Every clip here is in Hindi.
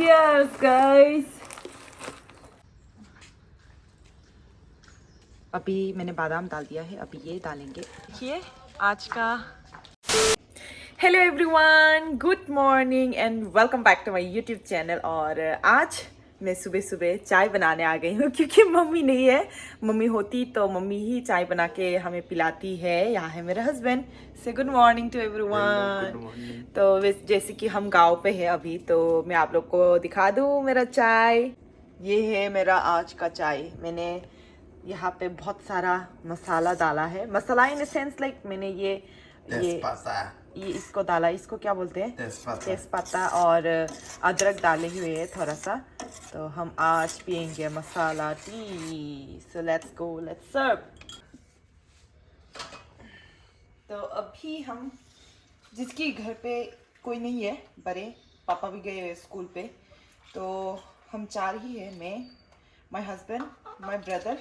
Cheers guys। अभी मैंने बादाम डाल दिया है, अभी ये डालेंगे। देखिए आज का। Hello everyone, good morning and welcome back to my YouTube channel. और आज मैं सुबह सुबह चाय बनाने आ गई हूँ क्योंकि मम्मी नहीं है। मम्मी होती तो मम्मी ही चाय बना के हमें पिलाती है। यहाँ है मेरा हस्बैंड। से गुड मॉर्निंग टू एवरीवन। तो जैसे कि हम गांव पे है अभी, तो मैं आप लोग को दिखा दूँ मेरा चाय। ये है मेरा आज का चाय। मैंने यहाँ पे बहुत सारा मसाला डाला है। मसाला इन सेंस लाइक मैंने ये इसको डाला, इसको क्या बोलते हैं, तेजपत्ता और अदरक डाले हुए है थोड़ा सा। तो हम आज पियेंगे masala tea. So let's go, let's serve. तो अभी हम जिसकी घर पे कोई नहीं है, बड़े पापा भी गए स्कूल पे, तो हम चार ही है। मैं, my husband, my brother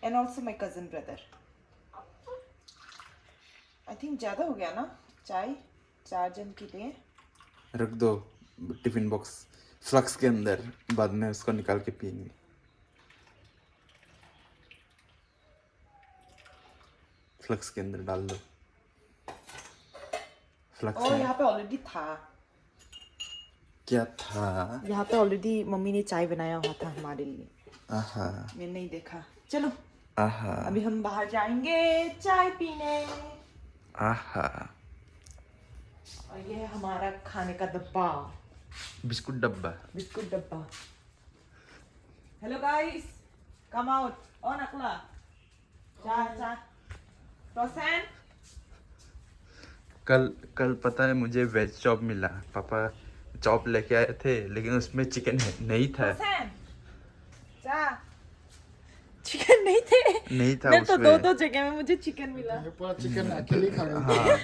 and also my cousin brother. I think ज़्यादा हो गया ना चाय, 4 जन के लिए। रख दो टिफिन बॉक्स फ्लक्स के अंदर, बाद में उसको निकाल के पियेंगे। फ्लक्स के अंदर डाल दो। फ्लक्स और यहाँ पे ऑलरेडी था। क्या था? यहाँ पे ऑलरेडी मम्मी ने चाय बनाया हुआ था हमारे लिए। आहा, मैंने नहीं देखा। चलो आहा, अभी हम बाहर जाएंगे चाय पीने। आहा। और ये है हमारा खाने का डब्बा, बिस्कुट डब्बा। बिस्कुट डब्बा। Hello guys, come out. ऑन अकला चाय रोशन। कल पता है मुझे वेज चॉप मिला। पापा चॉप लेके आए थे लेकिन उसमें चिकन नहीं था। चिकन नहीं था मैं उसमें। तो दो जगह में मुझे चिकन मिला। पूरा चिकन अकेले खा गई। हाँ,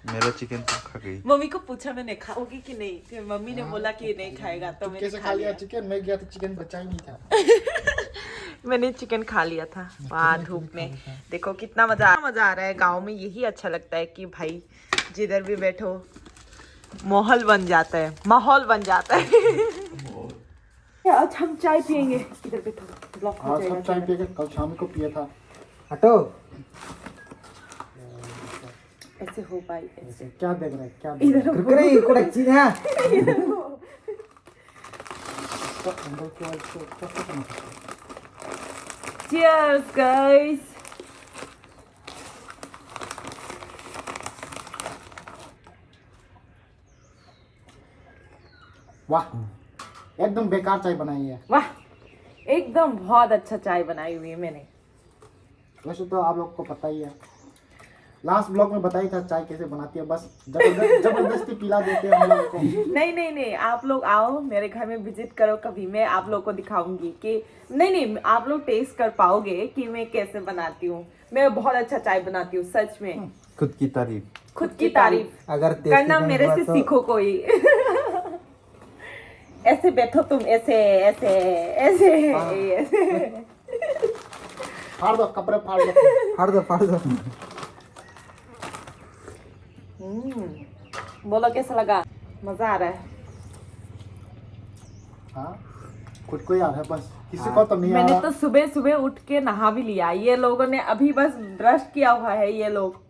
मेरा चिकन तो खा गई। मम्मी को पूछा मैंने, खाओगी कि नहीं, फिर मम्मी ने बोला कि नहीं खाएगा, तो मैंने कैसे खा लिया चिकन? मैं गया तो चिकन बचा ही नहीं था। मैंने चिकन खा लिया था वहाँ धूप में। देखो कितना मजा आ रहा है। गांव में यही अच्छा लगता है कि भाई जिधर भी बैठो माहौल बन जाता है, माहौल बन जाता है। आज हम चाय पियेंगे। इधर बैठो, ब्लॉक हो आज जाएगा। सब चाय पिए, कल शाम को पिया था। हटो। ऐसे हो भाई, ऐसे क्या देख रहे हैं? क्या इधर कुरकुरे कुड़ची ना। अंदर के वाले को कैसे करना है? Cheers guys। वाह, एकदम बेकार चाय बनाई है। वाह, एकदम बहुत अच्छा चाय बनाई हुई है मैंने। वैसे तो आप लोग को पता ही है, लास्ट ब्लॉग में बताई था चाय कैसे बनाती है। बस जबरदस्ती पिला देते हैं हम लोग को। नहीं, आप लोग आओ मेरे घर में विजिट करो कभी, मैं आप लोग को दिखाऊंगी कि नहीं आप लोग टेस्ट कर पाओगे कि मैं कैसे बनाती हूँ। मैं बहुत अच्छा चाय बनाती हूँ सच में। खुद की तारीफ अगर करना मेरे से सीखो कोई। ऐसे बैठो तुम, ऐसे ऐसे ऐसे ऐसे। फाड़ दो कपड़े, फाड़ दो। फाड़ दो। बोलो कैसा लगा? मजा आ रहा है? हाँ, खुद को ही आ रहा है, बस किसी को तो नहीं आ मैंने रहा। तो सुबह सुबह उठ के नहा भी लिया। ये लोगों ने अभी बस ब्रश किया हुआ है ये लोग।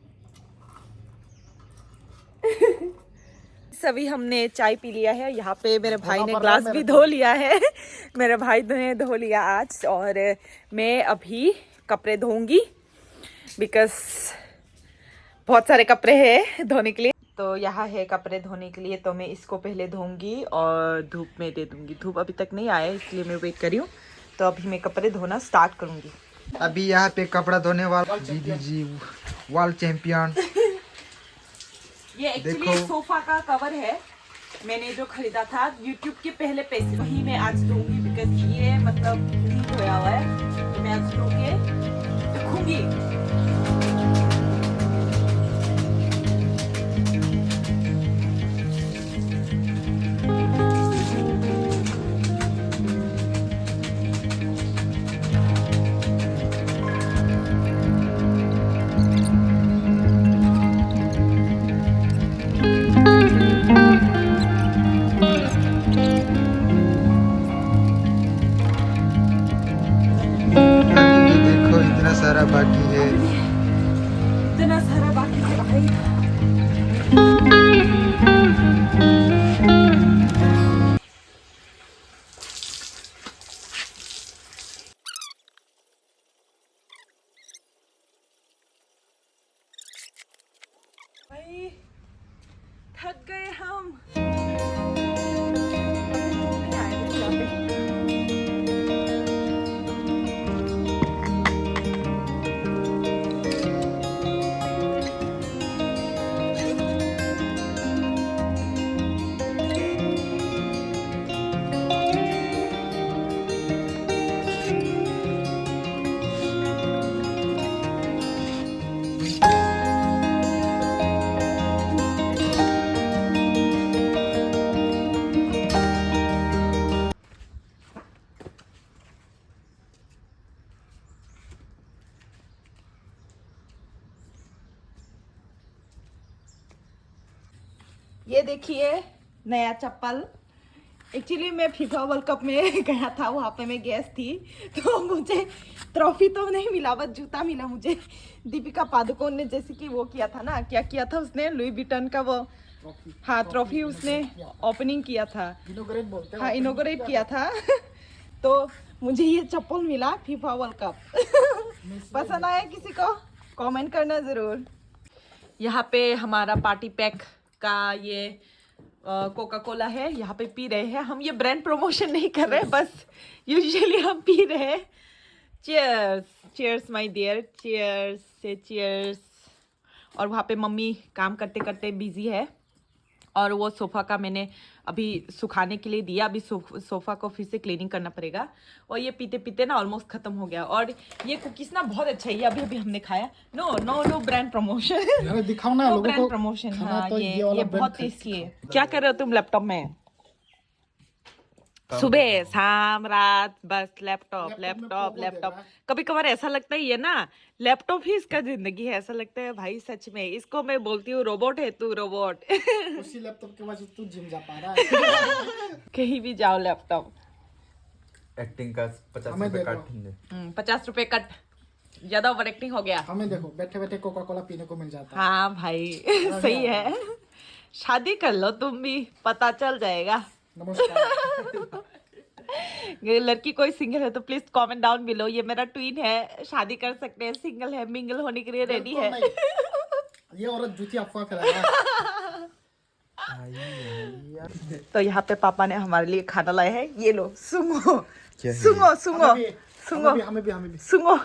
सभी हमने चाय पी लिया है। यहाँ पे मेरे भाई ने ग्लास भी धो लिया है। मेरे भाई ने धो लिया आज। और मैं अभी कपड़े धोऊंगी बिकॉज बहुत सारे कपड़े हैं धोने के लिए। तो यहाँ है कपड़े धोने के लिए, तो मैं इसको पहले धोऊंगी और धूप में दे दूंगी। धूप अभी तक नहीं आया इसलिए मैं वेट कर रही हूँ। तो अभी मैं कपड़े धोना स्टार्ट करूंगी। अभी यहाँ पे कपड़ा धोने वाला जी वर्ल्ड चैंपियन। ये एक्चुअली सोफा का कवर है, मैंने जो खरीदा था यूट्यूब के पहले पैसे, वही मैं आज दूंगी बिकॉज ये मतलब नहीं धोया हुआ है। तो मैं आज धो के रखूंगी। भाई थक गए हम। ये देखिए नया चप्पल। एक्चुअली मैं फीफा वर्ल्ड कप में गया था, वहाँ पे मैं गेस्ट थी, तो मुझे ट्रॉफी तो नहीं मिला, बस जूता मिला मुझे। दीपिका पादुकोण ने जैसे कि वो किया था ना, क्या किया था उसने, लुई विटन का वो हाँ ट्रॉफी उसने ओपनिंग किया था, इनोग्रेट बोलते हैं। हाँ इनोग्रेट किया था। तो मुझे ये चप्पल मिला फीफा वर्ल्ड कप। पसंद आया किसी को कमेंट करना ज़रूर। यहाँ पे हमारा पार्टी पैक का ये कोका कोला है, यहाँ पे पी रहे हैं हम। ये ब्रांड प्रमोशन नहीं कर रहे, बस यूजुअली हम पी रहे हैं। Cheers cheers my dear, cheers से चीयर्स। और वहाँ पे मम्मी काम करते करते बिजी है, और वो सोफ़ा का मैंने अभी सुखाने के लिए दिया। अभी सोफ़ा को फिर से क्लीनिंग करना पड़ेगा। और ये पीते पीते ना ऑलमोस्ट ख़त्म हो गया। और ये कुकीज़ ना बहुत अच्छा है, ये अभी अभी हमने खाया। No no no brand promotion, अरे दिखाओ ना लोगों ब्रांड को प्रमोशन। खाना हाँ तो ये वाला बहुत brand टेस्टी है। क्या कर रहे हो तुम लैपटॉप में? सुबह शाम रात बस लैपटॉप में लैपटॉप पोगो लैपटॉप। देगा। कभी कभार ऐसा लगता है ये ना लैपटॉप ही इसका जिंदगी है। ऐसा लगता है भाई सच में, इसको मैं बोलती हूँ रोबोट है तू, रोबोट। उसी लैपटॉप की वजह से तू जिम जा पा रहा है। कहीं भी जाओ लैपटॉप। एक्टिंग का 50 हमें रुपए देखो। काट देंगे। 50 रुपए कट, ज्यादा ओवर एक्टिंग हो गया। हमें देखो बैठे बैठे कोका कोला पीने को मिल जाता है। हाँ भाई सही है। शादी कर लो तुम भी, पता चल जाएगा। नमस्कार। ये लड़की कोई सिंगल है तो प्लीज कमेंट डाउन बिलो। ये मेरा ट्वीन है, शादी कर सकते हैं, सिंगल है, मिंगल होने के लिए रेडी है। बिल्कुल नहीं। ये औरत झूठी अफवाह फैला तो यहाँ पे पापा ने हमारे लिए खाना लाया है। ये लो सुंगो क्या है? सुंगो सुंगो सुंगो हमें भी सुंगो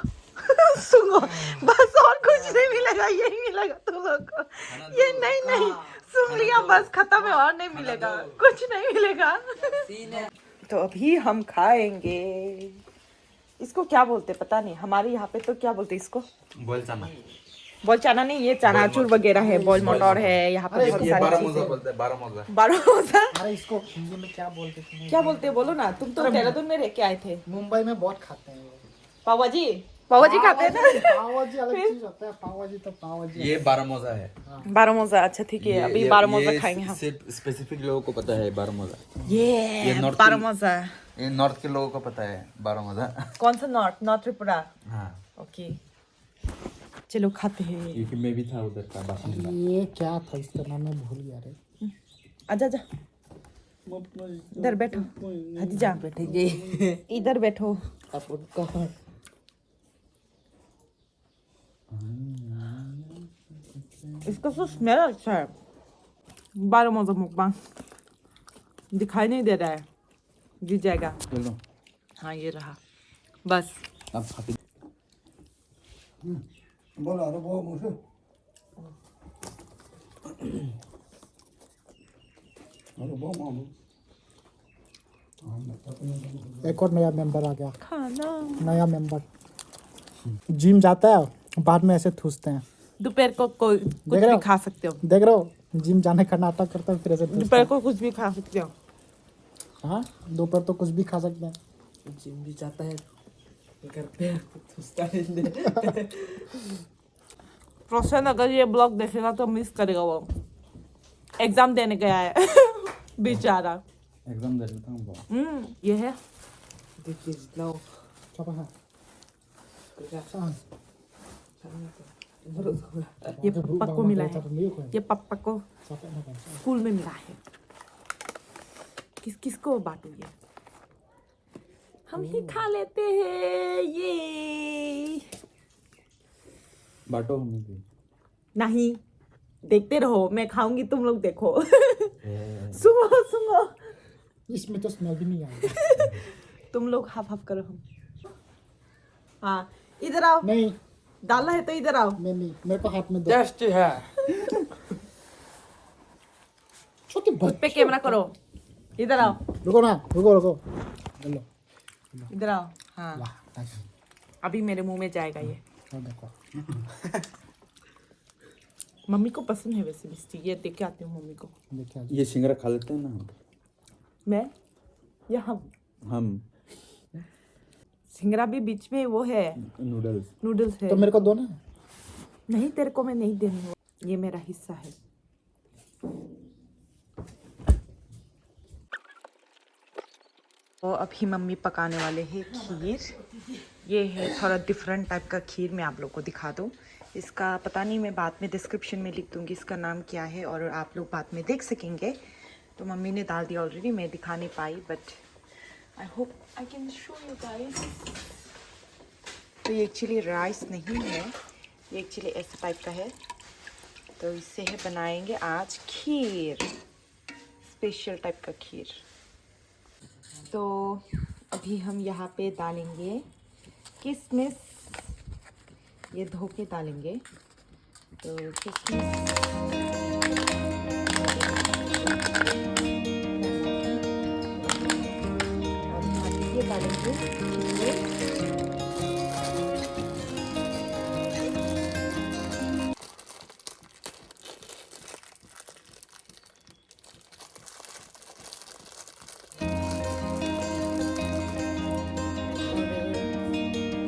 सुंगो। बस और कुछ नहीं मिलेगा, यही मिलेगा तुम लोग को। ये नहीं नहीं सुन लिया, बस खत्म है, और नहीं मिलेगा, कुछ नहीं मिलेगा। तो अभी हम खाएंगे। इसको क्या बोलते पता नहीं, हमारे यहाँ पे तो क्या बोलते इसको, बोल चना। बॉल चना नहीं, ये चनाचूर वगैरह है, बॉल मटर है, यहाँ पे बहुत ये सारी 12 चीजें। मोजा बोलते हैं, 12 मोजा। बारह अरे इसको हिंदी में क्या बोलते थे? क्या बोलते हैं बोलो ना, तुम तो देहरादून में रह के आए थे। मुंबई में बहुत खाते हैं। पावाजी पावाजी खाते हैं ना। पावाजी अलग चीज होता है, पावाजी तो पावाजी। ये 12 मोजा है। 12 मोजा, अच्छा ठीक है, अभी 12 मोजा खाएंगे हम। सिर्फ स्पेसिफिक लोगों को पता है 12 मोजा। ये नॉर्थ 12 मोजा। ये नॉर्थ के लोगों को पता है 12 मोजा। कौन सा नॉर्थ? नॉर्थ त्रिपुरा। हाँ, ओके चलो खाते हैं। यूपी में भी था उधर का बाशिंदा। ये क्या था इसका नाम, मैं भूल गया रे। आजा जा, इधर बैठो। हजी जा बैठेंगे, इधर बैठो। इसका तो स्मेल अच्छा है। 12 मोजा मुकबांग दिखाई नहीं दे रहा है, गिर जाएगा। चलो हाँ ये रहा बस। अब खाते। बोलो अरे वो मुझे एक और नया मेंबर आ गया। खाना नया मेंबर जिम जाता है, बाद में ऐसे ठूसते हैं। दोपहर को कोई कुछ देख रहे भी हो? खा सकते हो। देख रहे हो, जिम जाने का नाटक करता है फिर ऐसे ठूसते दोपहर को कुछ भी खा सकते हो। हैं। हाँ दोपहर तो कुछ भी खा सकते हैं। जिम भी जाता है, घर पे रोशन अगर ये ब्लॉग देखेगा तो मिस करेगा, वो एग्जाम देने गया है बेचारा। एकदम दे देता हूँ। ये है देखिए जितना हाँ। ये पापा को मिला है, ये पापा को स्कूल में मिला है। किस किस को बांटू ये? हम ही खा लेते हैं ये। बांटो हमें भी। नहीं, देखते रहो, मैं खाऊंगी, तुम लोग देखो। सुनो सुनो, इसमें तो स्मेल भी नहीं आएगा। तुम लोग हाफ हाफ करो। हम हाँ, इधर आओ। नहीं डालना है तो इधर आओ। नहीं, मेरे को हाथ में दो। टेस्टी है। छोटे खुद पे कैमरा करो। इधर आओ, रुको ना, रुको लो। इधर आओ। हाँ, वाह, nice। अभी मेरे मुंह में जाएगा ये। देखो मम्मी को पसंद है वैसे मिस्टी, ये देख के आती हूँ मम्मी को। देखिए ये सिंगरा खा लेते हैं ना मैं या हम सिंगरा भी बीच में वो है, नूडल्स है। तो मेरे को दो ना। नहीं, तेरे को मैं नहीं देनी, ये मेरा हिस्सा है। तो अभी मम्मी पकाने वाले हैं खीर। ये है थोड़ा डिफरेंट टाइप का खीर, मैं आप लोग को दिखा दूँ। इसका पता नहीं, मैं बाद में डिस्क्रिप्शन में लिख दूँगी इसका नाम क्या है, और आप लोग बाद में देख सकेंगे। तो मम्मी ने डाल दिया ऑलरेडी, मैं दिखा नहीं पाई, but I hope I can show you guys. तो ये एक्चुअली राइस नहीं है, ये एक्चुअली ऐसे टाइप का है। तो इससे है बनाएंगे आज खीर, स्पेशल टाइप का खीर। तो अभी हम यहाँ पे डालेंगे किशमिश, ये धो के डालेंगे। तो किशमिश, और यहाँ पे ये डालेंगे खीर।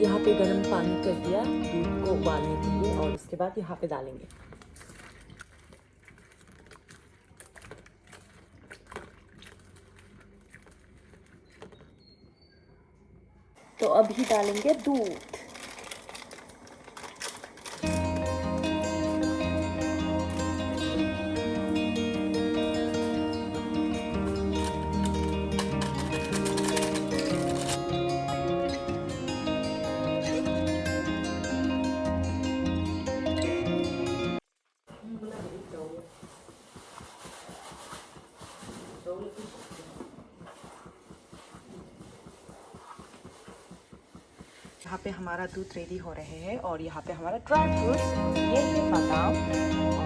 यहाँ पे गर्म पानी कर दिया दूध को उबालने के लिए, और उसके बाद यहाँ पे डालेंगे। तो अभी डालेंगे दूध। यहाँ पे हमारा दूध रेडी हो रहे हैं, और यहाँ पे हमारा ड्राई फ्रूट्स, ये है बादाम,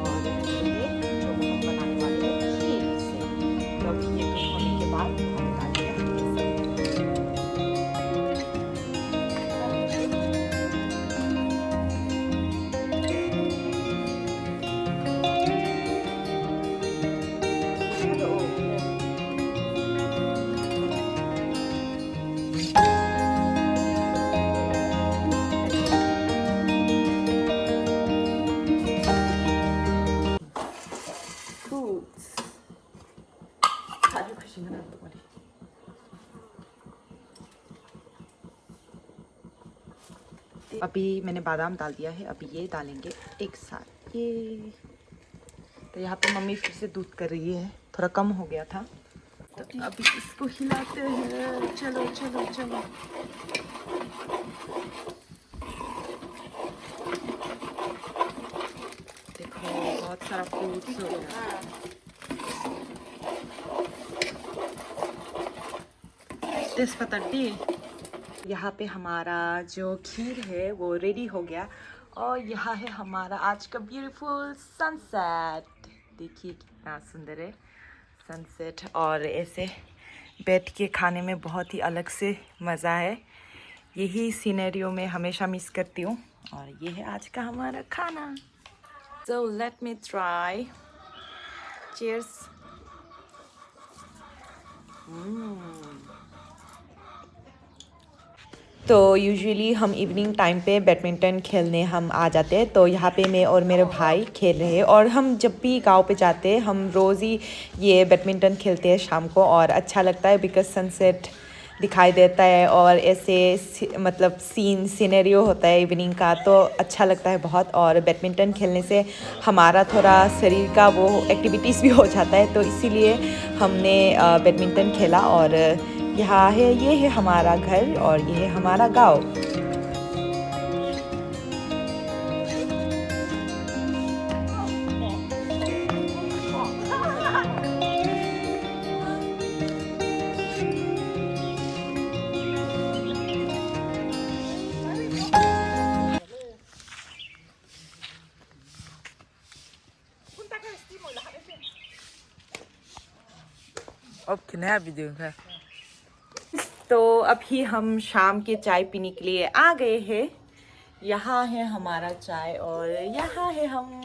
और ये जो हम बनाने वाले हैं खीर से। तो अभी ये कुक होने के बाद हम डालेंगे अभी मैंने बादाम डाल दिया है, अभी ये डालेंगे एक साथ ये। तो यहाँ पे मम्मी फिर से दूध कर रही है, थोड़ा कम हो गया था। तो अभी इसको हिलाते हैं। चलो चलो चलो, देखो बहुत सारा फ्रूट्स हो गया। तेजपत्ता डी। यहाँ पे हमारा जो खीर है वो रेडी हो गया, और यहाँ है हमारा आज का ब्यूटीफुल सनसेट। देखिए कितना सुंदर है सनसेट, और ऐसे बैठ के खाने में बहुत ही अलग से मज़ा है। यही सिनेरियो में हमेशा मिस करती हूँ, और ये है आज का हमारा खाना। So let me try. Cheers. तो यूजुअली हम इवनिंग टाइम पे बैडमिंटन खेलने हम आ जाते हैं। तो यहाँ पे मैं और मेरे भाई खेल रहे हैं, और हम जब भी गांव पे जाते हैं हम रोज़ ही ये बैडमिंटन खेलते हैं शाम को, और अच्छा लगता है बिकॉज सनसेट दिखाई देता है और ऐसे मतलब सीनरियो होता है इवनिंग का, तो अच्छा लगता है बहुत। और बैडमिंटन खेलने से हमारा थोड़ा शरीर का वो एक्टिविटीज़ भी हो जाता है, तो इसीलिए हमने बैडमिंटन खेला। और यहाँ है, ये है हमारा घर और ये है हमारा गांव। अब नया वीडियो है। तो अभी हम शाम के चाय पीने के लिए आ गए हैं। यहाँ है हमारा चाय और यहाँ है हम।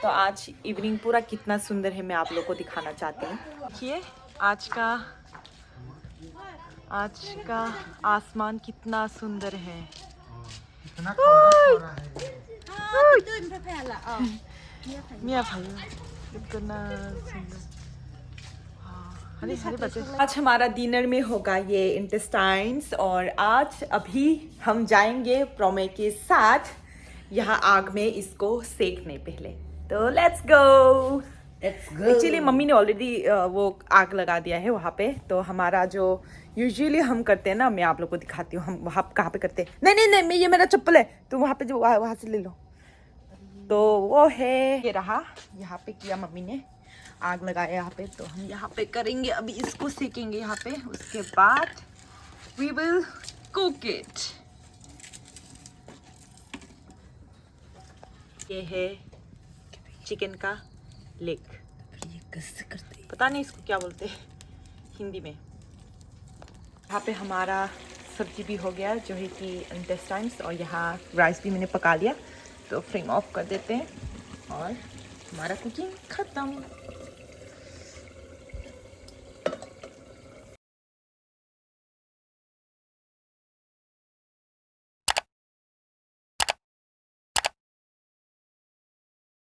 तो आज इवनिंग पूरा कितना सुंदर है मैं आप लोगों को दिखाना चाहती हूँ। देखिए आज का आसमान कितना सुंदर है। इतना कोहरा है। मिया भाई कितना सुंदर। आज हमारा डिनर में होगा ये इंटेस्टाइन्स, और आज अभी हम जाएंगे प्रोमे के साथ यहाँ आग में इसको सेकने पहले। तो लेट्स गो। एक्चुअली मम्मी ने ऑलरेडी वो आग लगा दिया है वहाँ पे। तो हमारा जो यूजुअली हम करते हैं ना, मैं आप लोग को दिखाती हूँ हम वहाँ कहाँ पे करते हैं। नहीं मैं, ये मेरा चप्पल है, तुम वहाँ पे जो वहाँ से ले लो। तो वो है, ये रहा, यहाँ पे किया मम्मी ने, आग लगाया यहाँ पे। तो हम यहाँ पे करेंगे अभी, इसको सेकेंगे यहाँ पे। उसके बाद वी विल कुक इट। ये है चिकन का लेग। ये कैसे करते हैं पता नहीं, इसको क्या बोलते हैं हिंदी में। यहाँ पे हमारा सब्जी भी हो गया जो है कि इंटेस्टाइन्स, और यहाँ राइस भी मैंने पका लिया। तो फ्लेम ऑफ कर देते हैं और हमारा कुकिंग खत्म।